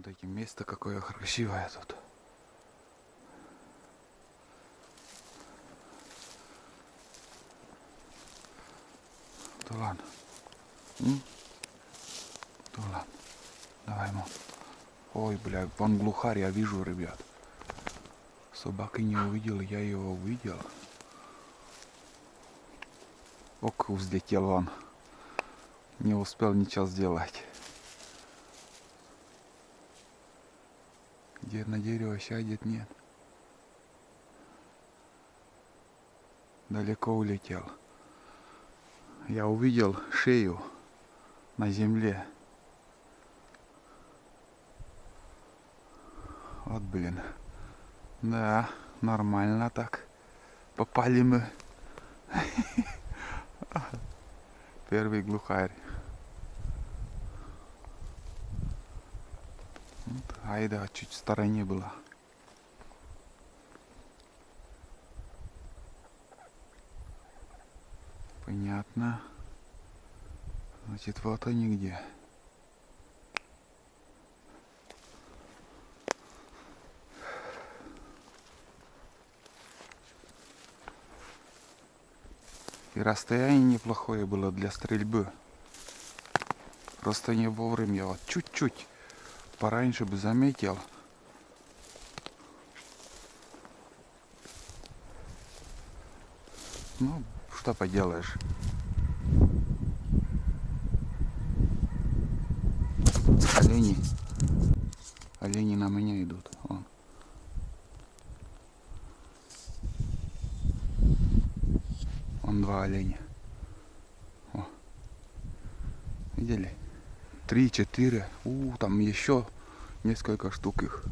Смотрите, место какое красивое тут. Тулан. Тулан. Давай, мам. Ой, бля, вон глухарь, я вижу, ребят. Собаки не увидел, я его увидел. Ок, взлетел он. Не успел ничего сделать. Где на дерево сядет, нет. Далеко улетел. Я увидел шею на земле. Вот, блин. Да, нормально так. Попали мы. Первый глухарь. Вот, айда чуть в стороне была. Понятно. Значит, вот они где. И расстояние неплохое было для стрельбы. Просто не вовремя. Вот чуть-чуть пораньше бы заметил. Ну, что поделаешь. Олени. Олени на меня идут. Вон. Вон два оленя. О. Видели? 3-4. Там еще несколько штук их.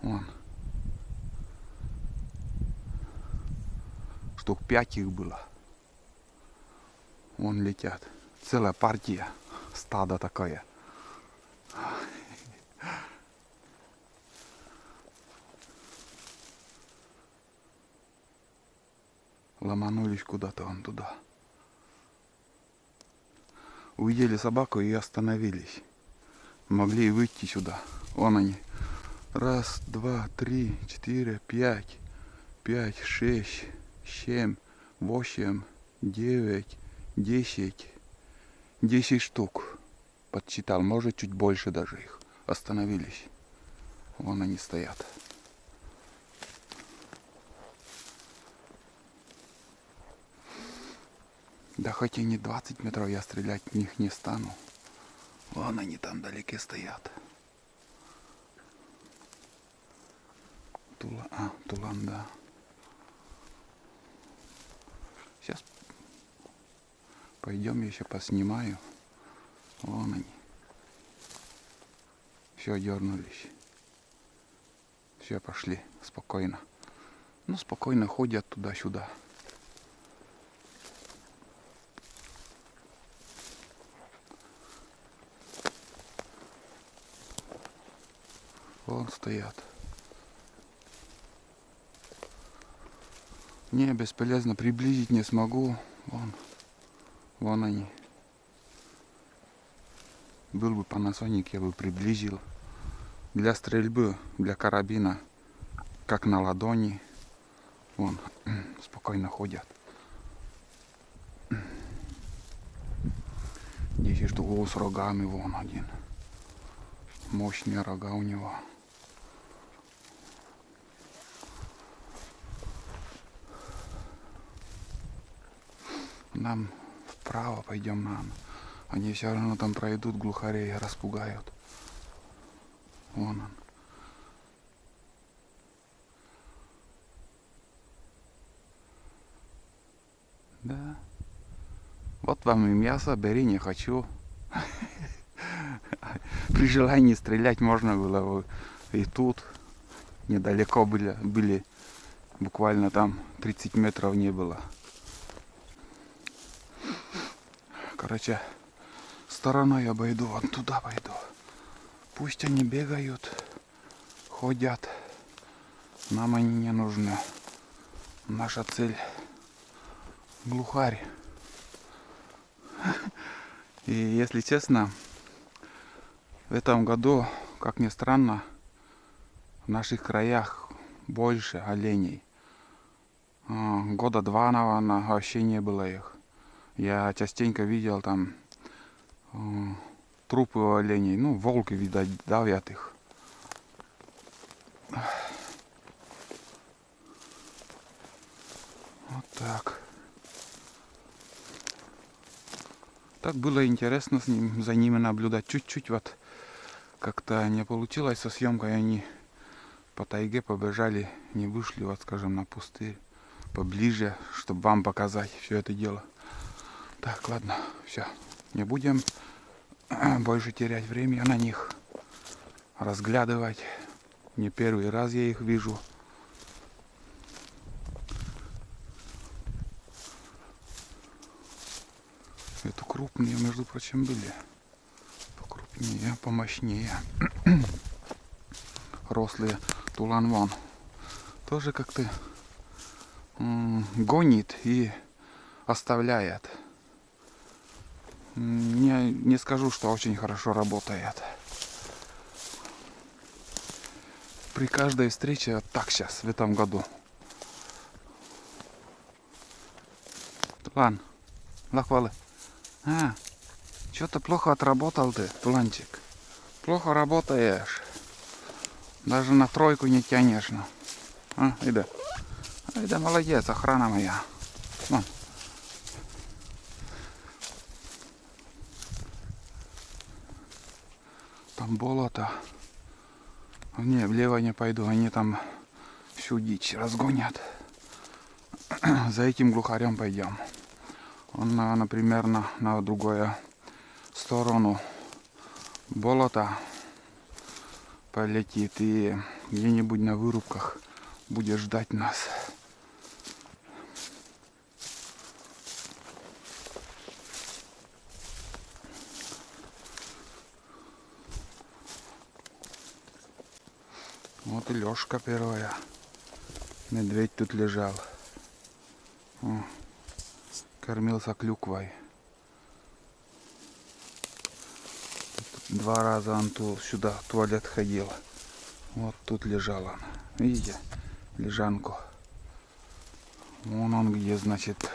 Вон. Штук 5 их было. Вон летят. Целая партия. Стадо такое. Ломанулись куда-то вон туда. Увидели собаку и остановились. Могли и выйти сюда. Вон они. 1, 2, 3, 4, 5, 5, 6, 7, 8, 9, 10. 10 штук. Подсчитал. Может, чуть больше даже их. Остановились. Вон они стоят. Да хоть и не 20 метров, я стрелять в них не стану. Вон они там далеко стоят. Тулан, да. Сейчас пойдем еще поснимаю. Вон они. Все, дернулись. Все, пошли. Спокойно. Ну, спокойно ходят туда-сюда. Вон стоят. Не, бесполезно, приблизить не смогу. Вон они. Был бы Panasonic, я бы приблизил. Для стрельбы, для карабина, как на ладони. Вон, спокойно ходят. 10 штук с рогами, вон один. Мощные рога у него. Нам вправо пойдем нам. Они все равно там пройдут, глухарей распугают. Вон он. Да. Вот вам и мясо, бери, не хочу. При желании стрелять можно было и тут. Недалеко были. Буквально там 30 метров не было. Короче, стороной обойду, вон туда пойду. Пусть они бегают, ходят. Нам они не нужны. Наша цель глухарь. И если честно, В этом году, как ни странно, в наших краях больше оленей. Года два, наверное, вообще не было их. Я частенько видел там трупы у оленей. Ну, волки, видать, давят их. Вот так. Так было интересно за ними наблюдать. Чуть-чуть вот как-то не получилось со съемкой. Они по тайге побежали, не вышли, вот скажем, на пустырь поближе, чтобы вам показать все это дело. Так, ладно, все. Не будем больше терять время на них. Разглядывать. Не первый раз я их вижу. Это крупные, между прочим, были. Покрупнее, помощнее. Рослые туланвон. Тоже как-то гонит и оставляет. Не скажу, что очень хорошо работает. При каждой встрече вот так сейчас, в этом году. Тулан, лахвалы. Что-то плохо отработал ты, Туланчик. Плохо работаешь. Даже на тройку не тянешь. Иди. Иди, молодец, охрана моя. Вон. Там болото. Не, влево не пойду, они там всю дичь разгонят. За этим глухарем пойдем. Он, например, на другую сторону болота полетит и где-нибудь на вырубках будет ждать нас. Вот и Лёшка первая. Медведь тут лежал. Кормился клюквой. Два раза он сюда в туалет ходил. Вот тут лежал он. Видите? Лежанку. Вон он где, значит,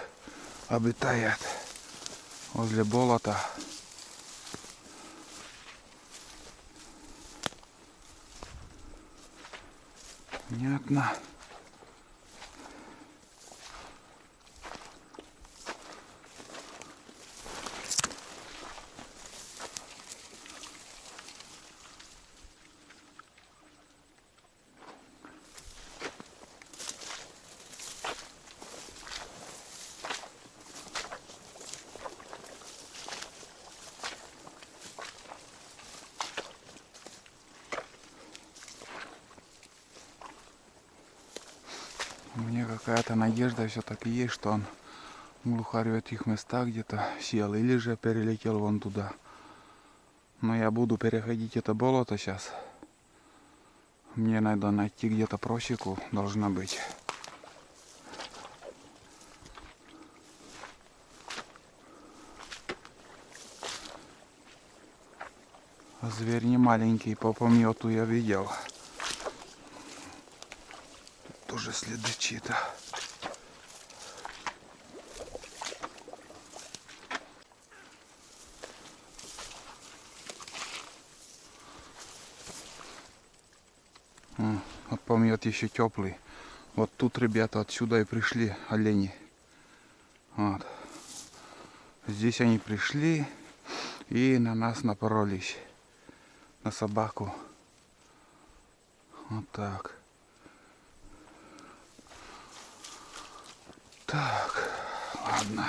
обитает. Возле болота. Понятно. Мне какая-то надежда все-таки есть, что он глухарь в этих местах где-то сел или же перелетел вон туда. Но я буду переходить это болото сейчас. Мне надо найти где-то просеку, должна быть. А зверь не маленький, по помёту я видел. Тут тоже следы чьи-то. Вот помет еще теплый. Вот тут ребята отсюда и пришли, олени. Вот. Здесь они пришли и на нас напоролись. На собаку. Вот так. Так, ладно.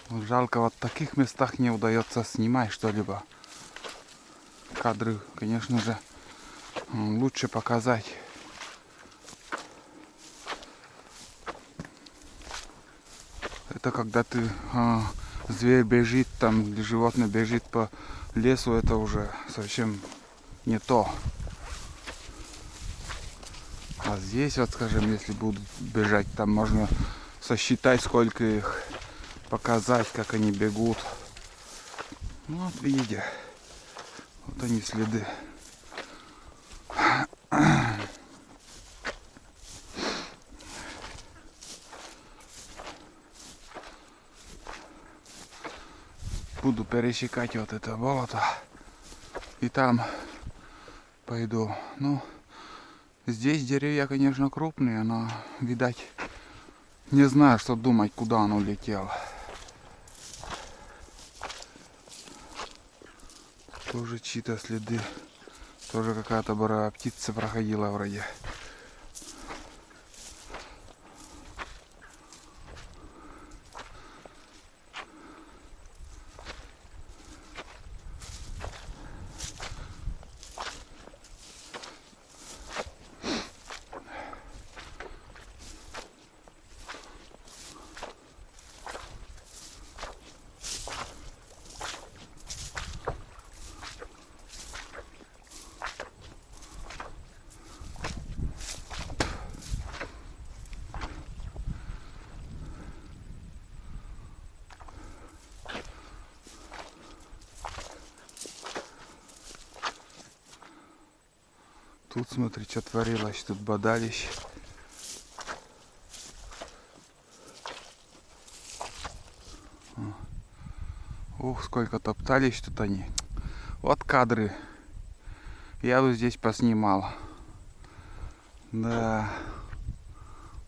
Жалко, вот в таких местах не удается снимать что-либо. Кадры, конечно же, лучше показать. Это когда ты зверь бежит там, или животное бежит по лесу, это уже совсем не то. А здесь, вот скажем, если будут бежать, там можно сосчитать, сколько их, показать, как они бегут. Ну, вот видите, вот они следы. Буду пересекать вот это болото. И там пойду. Ну, здесь деревья, конечно, крупные, но, видать, не знаю, что думать, куда он улетел. Тоже чьи-то следы. Тоже какая-то боровая птица проходила вроде. Тут смотри, что творилось, тут бодались. Ух, сколько топтались тут они. Вот кадры. Я вот здесь поснимал. Да.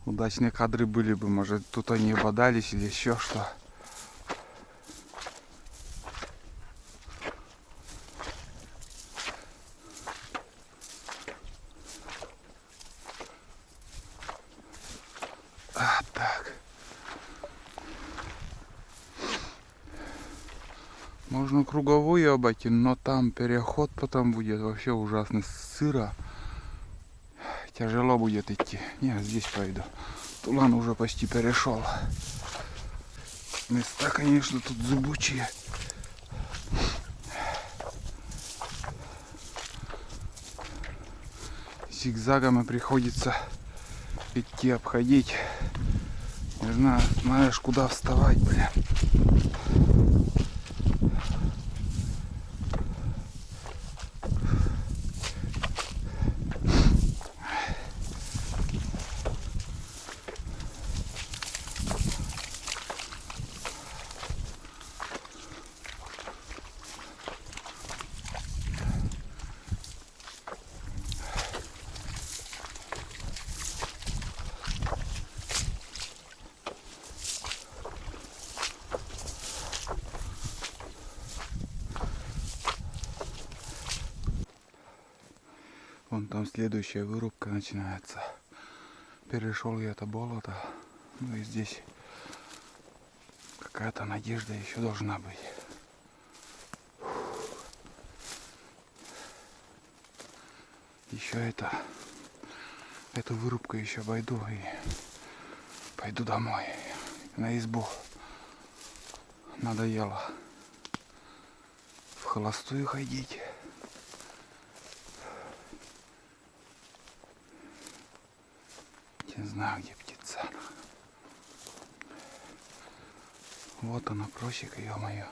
Удачные кадры были бы, может тут они бодались или еще что. Так. Можно круговую обойти, но там переход потом будет вообще ужасно сыро. Тяжело будет идти. Не, здесь пойду. Тулан уже почти перешел. Места, конечно, тут зыбучие. Зигзагами приходится идти, обходить. Не знаю, знаешь, куда вставать, блин. Вон там следующая вырубка начинается. Перешел я это болото. Ну и здесь какая-то надежда еще должна быть. Еще эту вырубку еще обойду и пойду домой. На избу. Надоело в холостую ходить. Не знаю, где птица. Вот она, просека, ё-моё.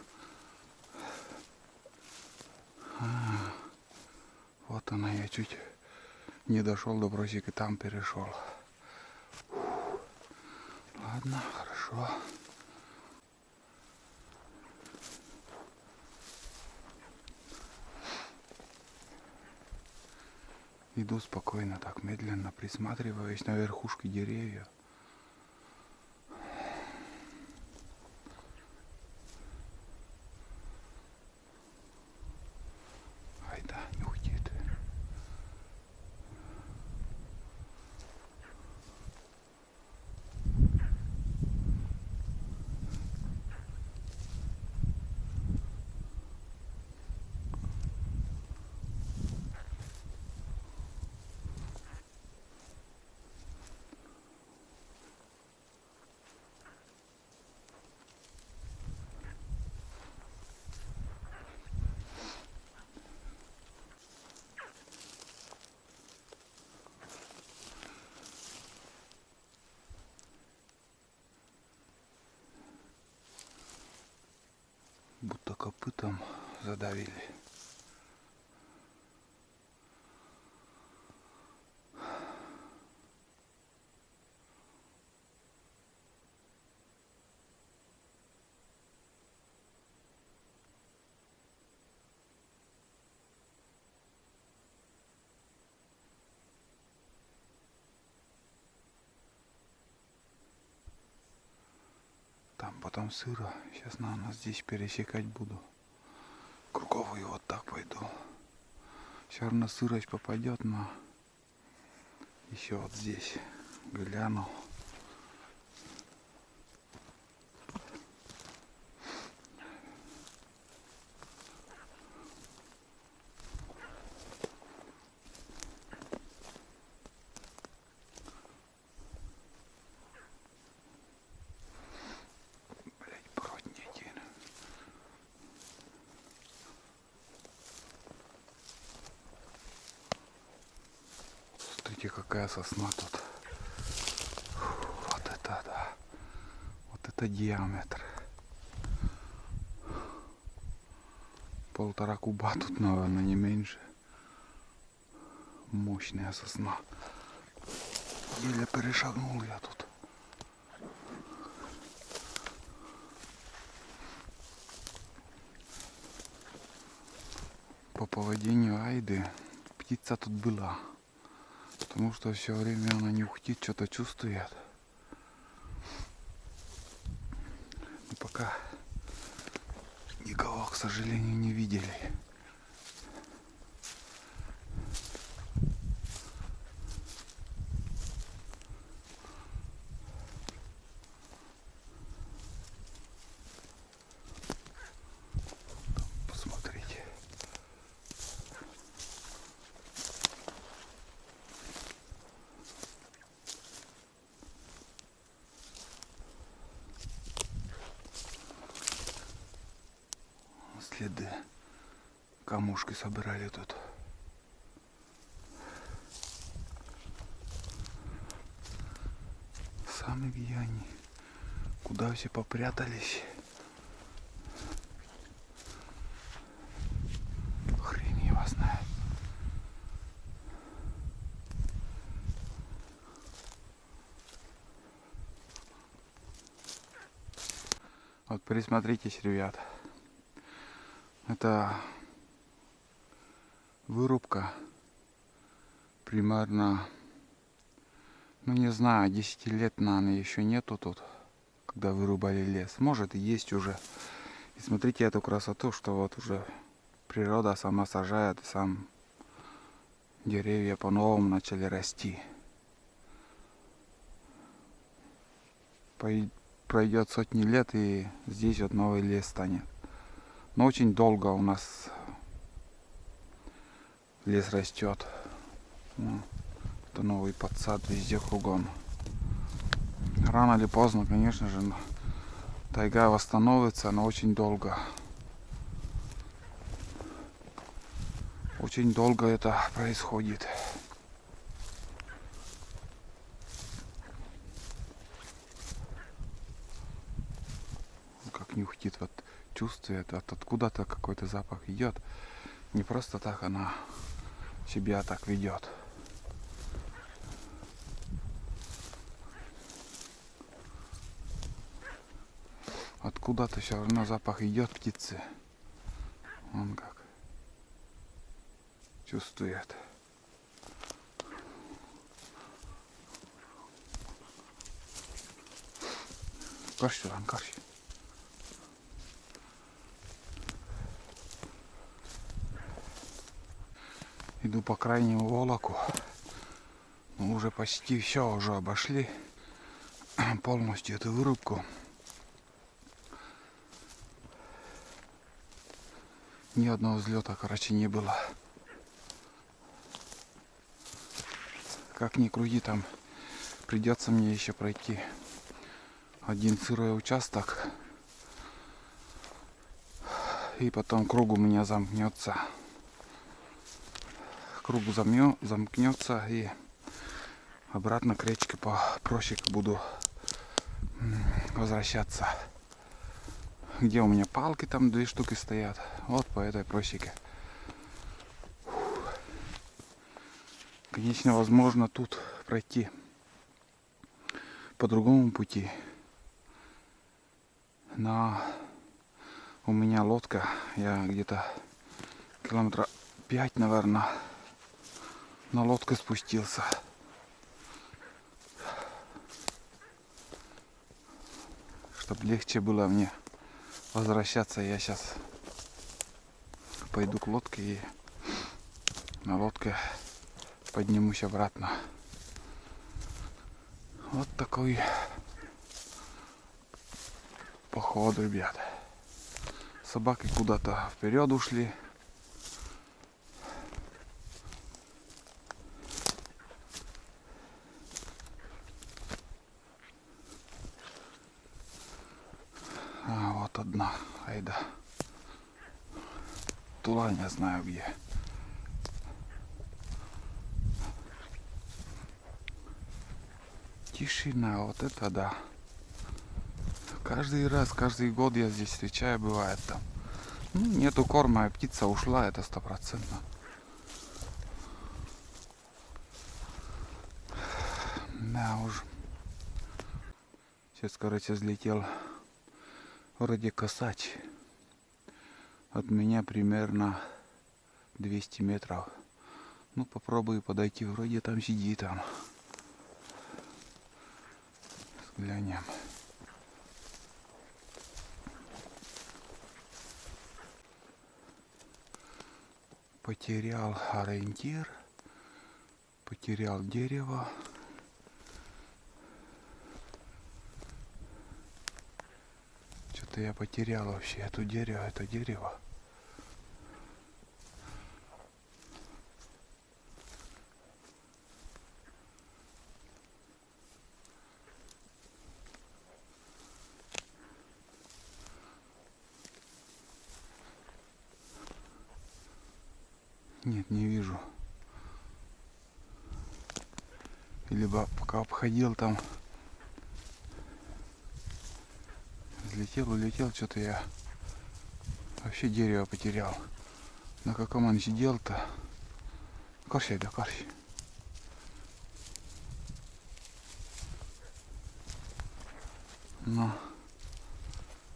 Вот она, я чуть не дошел до просеки, там перешел. Ладно, хорошо. Иду спокойно, так медленно, присматриваясь на верхушки деревьев. Айда, не уйдет. будто копытом задавили. Там потом сыро. Сейчас, наверное, здесь пересекать буду. Круговую вот так пойду. Все равно сырость попадет, но еще вот здесь гляну. Смотрите, какая сосна тут. Вот это да. Вот это диаметр. 1,5 куба тут, наверное, не меньше. Мощная сосна. Еле перешагнул я тут. По поведению Айды птица тут была. Потому что все время она не ухтит, что-то чувствует. Но пока никого, к сожалению, не видели. Посмотрите. Следы. Камушки собирали тут. Сами где они? Куда все попрятались? Хрень его знает. Вот присмотритесь, ребят. Это вырубка примерно, ну не знаю, 10 лет, наверное, еще нету тут, когда вырубали лес. Может и есть уже. И смотрите эту красоту, что вот уже природа сама сажает, и сам деревья по-новому начали расти. Пройдет сотни лет, и здесь вот новый лес станет. Но очень долго у нас лес растет. Это новый подсад везде кругом. Рано или поздно, конечно же, тайга восстановится, но очень долго. Очень долго это происходит. Как нюхтит, вот чувствует, вот откуда-то какой-то запах идет. Не просто так она себя так ведет. Откуда-то все равно запах идет птицы. Он как чувствует. Карши, карши. Иду по крайнему волоку. Мы уже почти все уже обошли. Полностью эту вырубку. Ни одного взлета, короче, не было. Как ни крути, там придется мне еще пройти один сырой участок. И потом круг у меня замкнется. Круг замкнется, и обратно к речке по проще буду возвращаться. где у меня палки, там 2 штуки стоят. Вот по этой просеке. Конечно, возможно тут пройти по другому пути. Но у меня лодка, я где-то километра 5, наверное, на лодке спустился. Чтобы легче было мне возвращаться, я сейчас пойду к лодке и на лодке поднимусь обратно. Вот такой поход, ребят. Собаки куда-то вперед ушли. А вот одна, айда. Тула не знаю где. Тишина, вот это да. Каждый раз, каждый год я здесь встречаю, бывает там. Ну, нету корма, а птица ушла, это 100%. Да уж. Сейчас, короче, взлетел вроде косач. От меня примерно 200 метров. Ну, попробую подойти, вроде там сидит он. Глянем. Потерял ориентир, потерял дерево. Что-то я потерял вообще это дерево. Нет, не вижу. Либо пока обходил там, взлетел, улетел, что-то я вообще дерево потерял. На каком он сидел-то? Корщай, да, корщай. Но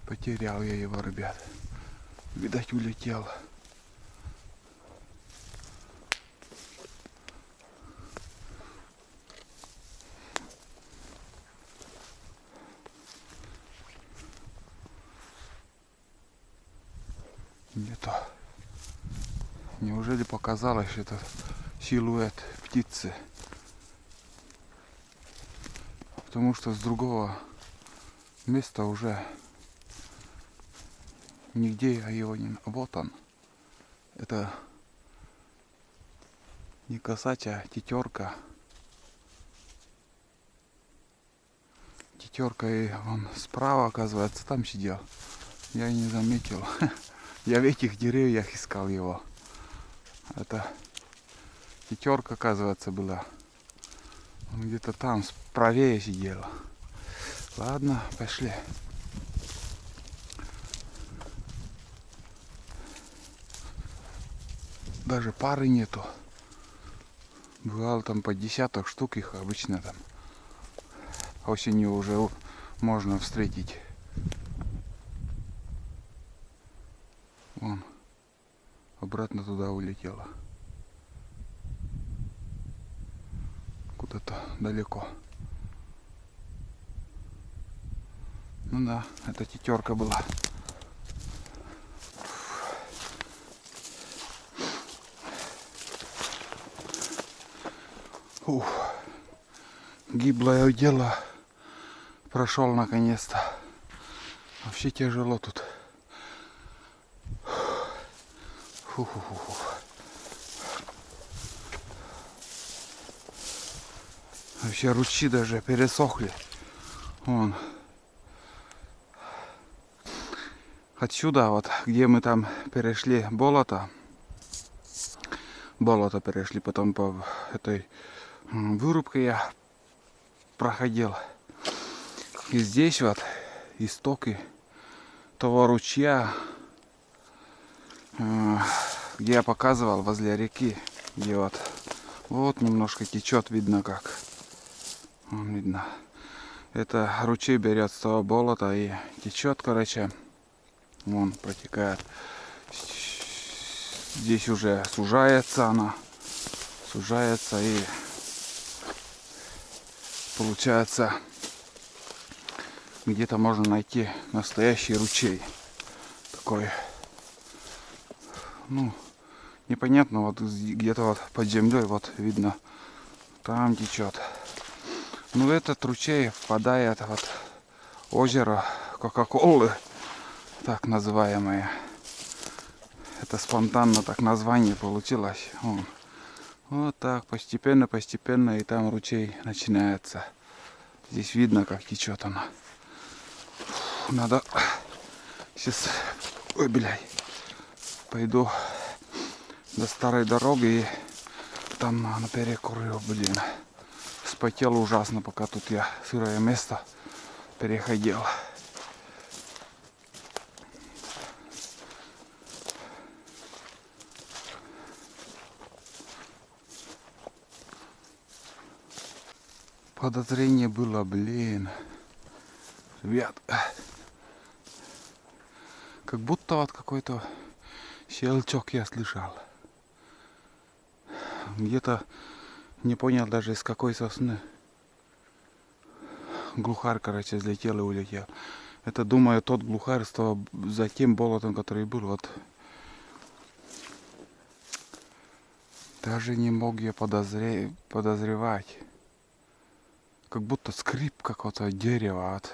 потерял я его, ребят. Видать, улетел. Нету. Неужели показалось, что это силуэт птицы? Потому что с другого места уже нигде я его не... Вот он. Это не косач, а тетерка. Тетерка, и он справа, оказывается, там сидел. Я и не заметил. Я в этих деревьях искал его. Это тетерка, оказывается, была. Он где-то там правее сидел. Ладно, пошли. Даже пары нету. Бывало там по десяток штук, их обычно там осенью уже можно встретить. Вон, обратно туда улетела. Куда-то далеко. Ну да, это тетерка была. Ух, гиблое дело прошел наконец-то. Вообще тяжело тут. Фу-фу-фу-фу. Вообще ручьи даже пересохли. Вон. Отсюда, вот, где мы там перешли болото перешли, потом по этой вырубке я проходил. И здесь вот истоки того ручья, где я показывал, возле реки, где вот немножко течет, видно как. Вон видно. Это ручей берет с того болота и течет, короче. Вон протекает. Здесь уже сужается она. Сужается и получается где-то можно найти настоящий ручей. Такой, ну, непонятно, вот где-то вот под землей, вот видно, там течет. Ну, этот ручей впадает вот озеро Кока-Колы, так называемое. Это спонтанно так название получилось. Вот так постепенно, и там ручей начинается. Здесь видно, как течет она. Надо сейчас, ой, блядь, пойду до старой дороги и там на перекурю, блин. Вспотел ужасно, пока тут я сырое место переходил. Подозрение было, блин, ребят, как будто вот какой-то щелчок я слышал. Где-то не понял даже из какой сосны. Глухарь, короче, взлетел и улетел. Это, думаю, тот глухарь за тем болотом, который был. Вот. Даже не мог я подозревать. Как будто скрип какого-то дерева. От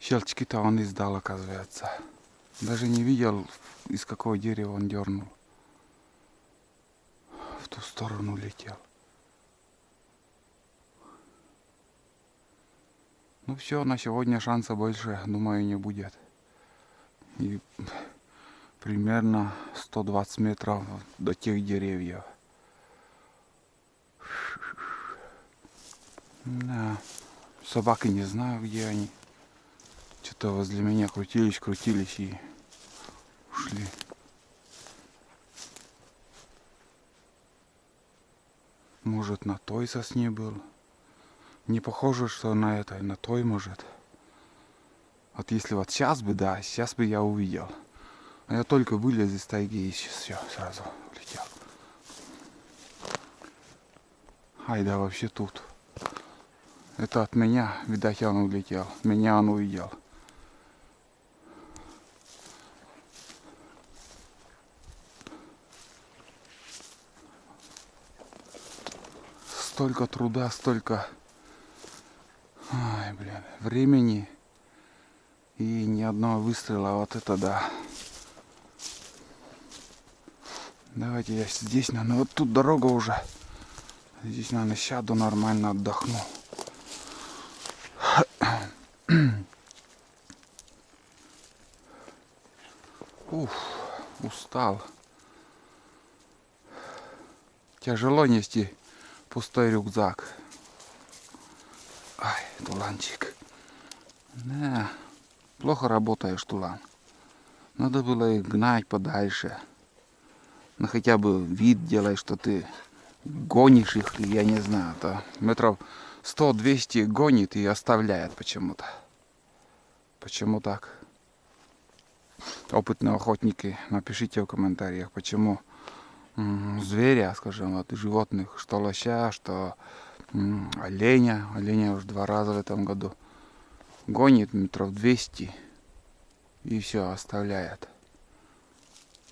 щелчки-то он издал, оказывается. Даже не видел, из какого дерева он дернул. В ту сторону летел. Ну все, на сегодня шанса больше, думаю, не будет. И примерно 120 метров до тех деревьев. Да. Собаки не знаю, где они. Что-то возле меня крутились и ушли. Может, на той сосне был. Не похоже, что на этой, на той, может. Вот если вот сейчас бы, да, сейчас бы я увидел. А я только вылез из тайги и все, сразу улетел. Ай, да вообще тут. Это от меня, видать, он улетел. Меня он увидел. Столько труда, столько... Ай, блин, времени. И ни одного выстрела, вот это да. Давайте я здесь, наверное, вот тут дорога уже. Здесь, наверное, сяду, нормально отдохну. Уф, устал. Тяжело нести пустой рюкзак. Ай, туланчик. Да, плохо работаешь, тулан. Надо было их гнать подальше. Ну хотя бы вид делай, что ты гонишь их, я не знаю. То метров 100-200 гонит и оставляет почему-то. Почему так? Опытные охотники, напишите в комментариях, почему зверя, скажем, вот животных, что лося, что оленя уже 2 раза в этом году гонит метров 200 и все, оставляет.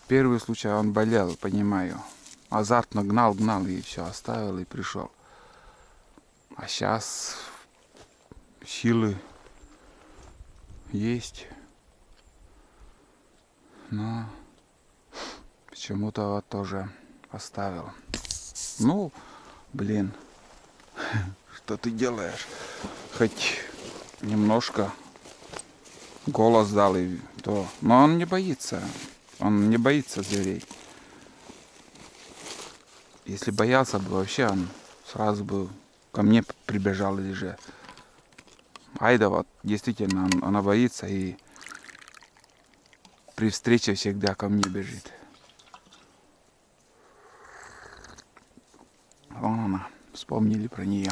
Первый случай он болел, понимаю. Азартно гнал и все, оставил и пришел. А сейчас силы есть. Но почему-то вот тоже оставил. Ну, блин, что ты делаешь? Хоть немножко голос дал и то. Но он не боится. Он не боится зверей. Если боялся бы вообще, он сразу бы ко мне прибежал или же. Айда вот действительно она боится и при встрече всегда ко мне бежит. Вон она, вспомнили про нее.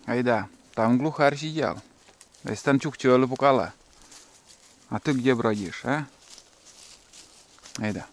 Айда, там глухарь сидел. Станчук чего пукала. А ты где бродишь, а? Айда.